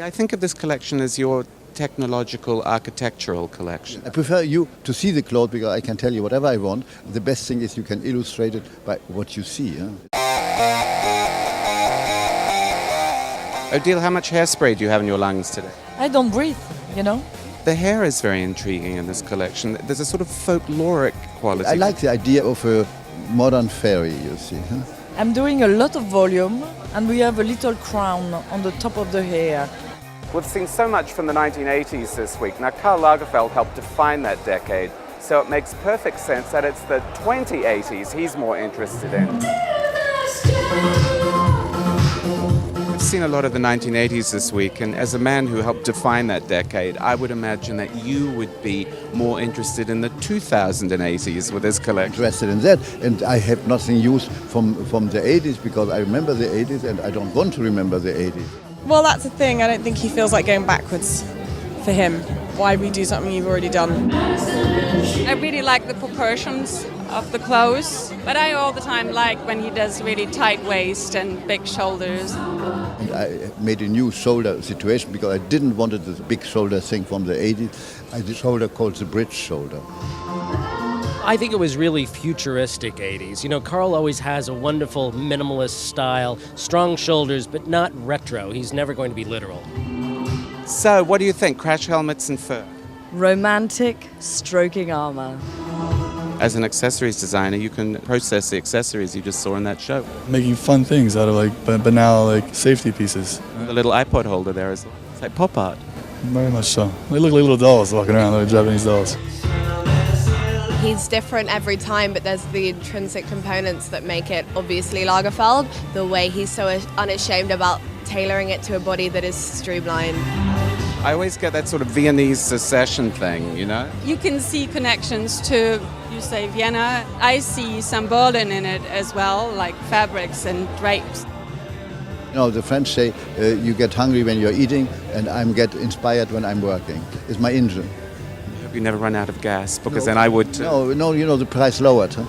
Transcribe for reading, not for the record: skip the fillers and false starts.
I think of this collection as your technological architectural collection. I prefer you to see the clothes because I can tell you whatever I want. The best thing is you can illustrate it by what you see. Odile, how much hairspray do you have in your lungs today? I don't breathe, you know. The hair is very intriguing in this collection. There's a sort of folkloric quality. I like the idea of a modern fairy, you see. I'm doing a lot of volume and we have a little crown on the top of the hair. We've seen so much from the 1980s this week. Now, Karl Lagerfeld helped define that decade, so it makes perfect sense that it's the 2080s he's more interested in. We've seen a lot of the 1980s this week, and as a man who helped define that decade, I would imagine that you would be more interested in the 2080s with this collection. Interested in that, and I have nothing used from the 80s because I remember the 80s and I don't want to remember the 80s. Well, that's the thing. I don't think he feels like going backwards for him. Why redo something you've already done? I really like the proportions of the clothes, but I all the time like when he does really tight waist and big shoulders. And I made a new shoulder situation because I didn't want this big shoulder thing from the 80s. I did a shoulder called the bridge shoulder. I think it was really futuristic 80s. You know, Karl always has a wonderful minimalist style, strong shoulders, but not retro. He's never going to be literal. So, what do you think? Crash helmets and fur? Romantic stroking armor. As an accessories designer, you can process the accessories you just saw in that show. Making fun things out of banal safety pieces. The little iPod holder there is it's like pop art. Very much so. They look like little dolls walking around, like Japanese dolls. He's different every time, but there's the intrinsic components that make it obviously Lagerfeld. The way he's so unashamed about tailoring it to a body that is streamlined. I always get that sort of Viennese secession thing, you know? You can see connections to, you say Vienna. I see some Berlin in it as well, like fabrics and drapes. You know, the French say you get hungry when you're eating, and I get inspired when I'm working. It's my engine. You never run out of gas, because then I would too. No, you know, the price lowered. Huh?